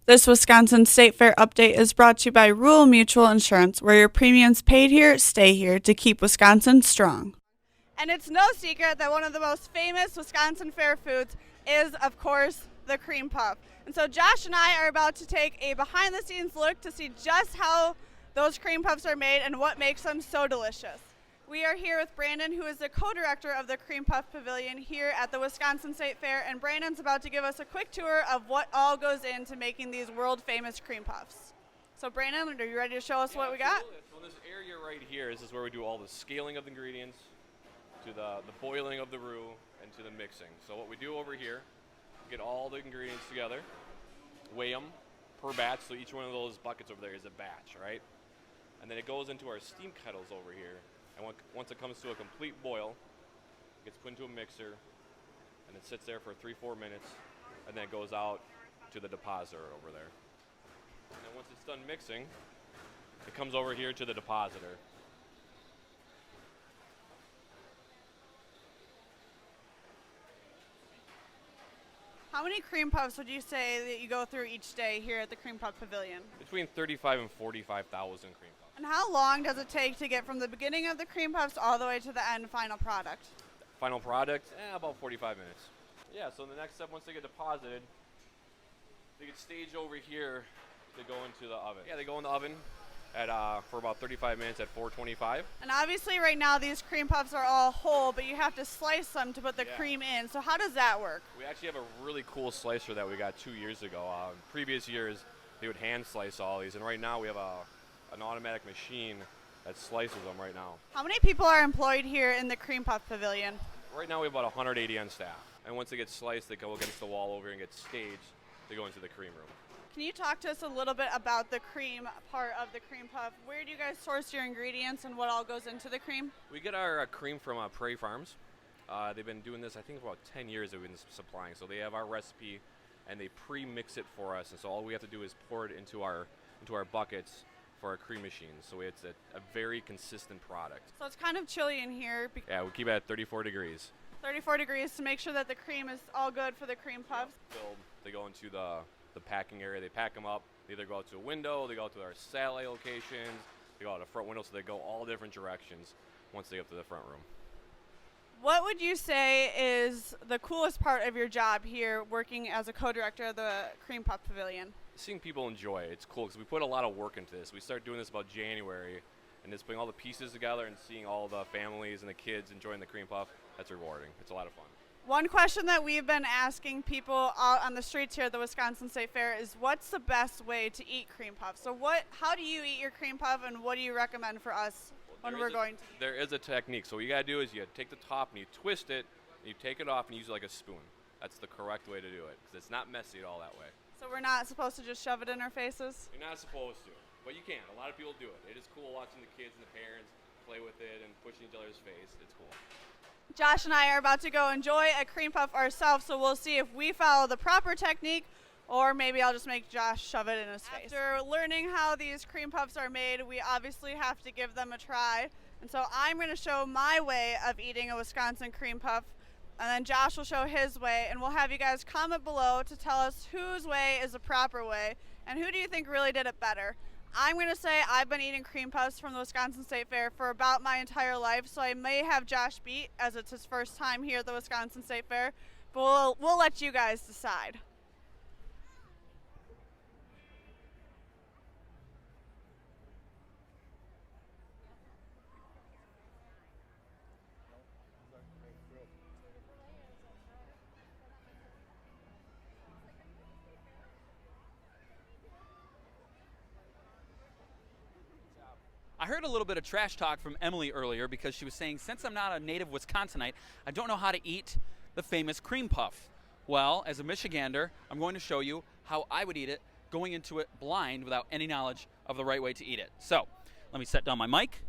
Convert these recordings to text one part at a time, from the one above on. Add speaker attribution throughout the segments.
Speaker 1: This Wisconsin State Fair update is brought to you by Rural Mutual Insurance, where your premiums paid here stay here to keep Wisconsin strong. And it's no secret that one of the most famous Wisconsin Fair foods is, of course, the cream puff. And so Josh and I are about to take a behind-the-scenes look to see just how those cream puffs are made and what makes them so delicious. We are here with Brandon, who is the co-director of the Cream Puff Pavilion here at the Wisconsin State Fair, and Brandon's about to give us a quick tour of what all goes into making these world-famous cream puffs. So Brandon, are you ready to show us what we got?
Speaker 2: So this area right here is where we do all the scaling of the ingredients, to the boiling of the roux, and to the mixing. So what we do over here, get all the ingredients together, weigh them per batch, so each one of those buckets over there is a batch, right? And then it goes into our steam kettles over here. And once it comes to a complete boil, it gets put into a mixer, and it sits there for 3-4 minutes, and then it goes out to the depositor over there. And then once it's done mixing, it comes over here to the depositor.
Speaker 1: How many cream puffs would you say that you go through each day here at the Cream Puff Pavilion?
Speaker 2: Between 35 and 45,000 cream puffs.
Speaker 1: And how long does it take to get from the beginning of the cream puffs all the way to the end final product?
Speaker 2: Final product, about 45 minutes. Yeah, so the next step, once they get deposited, they get staged over here to go into the oven. Yeah, they go in the oven for about 35 minutes at 425.
Speaker 1: And obviously right now these cream puffs are all whole, but you have to slice them to put the cream in. So how does that work?
Speaker 2: We actually have a really cool slicer that we got 2 years ago. In previous years, they would hand slice all these, and right now we have an automatic machine that slices them right now.
Speaker 1: How many people are employed here in the Cream Puff Pavilion?
Speaker 2: Right now we have about 180 on staff. And once they get sliced, they go against the wall over here and get staged to go into the cream room.
Speaker 1: Can you talk to us a little bit about the cream part of the cream puff? Where do you guys source your ingredients and what all goes into the cream?
Speaker 2: We get our cream from Prairie Farms. They've been doing this, I think, for about 10 years they've been supplying. So they have our recipe and they pre-mix it for us. And so all we have to do is pour it into our buckets for our cream machines. So it's a very consistent product.
Speaker 1: So it's kind of chilly in here.
Speaker 2: Yeah, we keep it at 34 degrees.
Speaker 1: 34 degrees to make sure that the cream is all good for the cream puffs.
Speaker 2: Filled. They go into the packing area. They pack them up. They either go out to a window, they go out to our satellite locations, they go out a front window, so they go all different directions once they get to the front room.
Speaker 1: What would you say is the coolest part of your job here working as a co-director of the Cream Puff Pavilion?
Speaker 2: Seeing people enjoy it, it's cool because we put a lot of work into this. We started doing this about January, and just putting all the pieces together and seeing all the families and the kids enjoying the cream puff, that's rewarding. It's a lot of fun.
Speaker 1: One question that we've been asking people out on the streets here at the Wisconsin State Fair is what's the best way to eat cream puff? So how do you eat your cream puff, and what do you recommend for us when we're going to eat?
Speaker 2: There is a technique. So what you got to do is you take the top and you twist it, and you take it off and use it like a spoon. That's the correct way to do it because it's not messy at all that way.
Speaker 1: So we're not supposed to just shove it in our faces?
Speaker 2: You're not supposed to, but you can. A lot of people do it. It is cool watching the kids and the parents play with it and push in each other's face. It's cool.
Speaker 1: Josh and I are about to go enjoy a cream puff ourselves, so we'll see if we follow the proper technique, or maybe I'll just make Josh shove it in his face. After learning how these cream puffs are made, we obviously have to give them a try. And so I'm going to show my way of eating a Wisconsin cream puff, and then Josh will show his way, and we'll have you guys comment below to tell us whose way is the proper way, and who do you think really did it better. I'm going to say I've been eating cream puffs from the Wisconsin State Fair for about my entire life, so I may have Josh beat as it's his first time here at the Wisconsin State Fair, but we'll let you guys decide.
Speaker 3: I heard a little bit of trash talk from Emily earlier because she was saying, since I'm not a native Wisconsinite, I don't know how to eat the famous cream puff. Well, as a Michigander, I'm going to show you how I would eat it, going into it blind without any knowledge of the right way to eat it. So, let me set down my mic.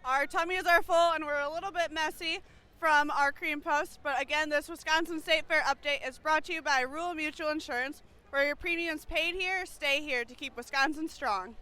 Speaker 1: Our tummies are full and we're a little bit messy from our cream puffs, but again, this Wisconsin State Fair update is brought to you by Rural Mutual Insurance, where your premiums paid here stay here to keep Wisconsin strong.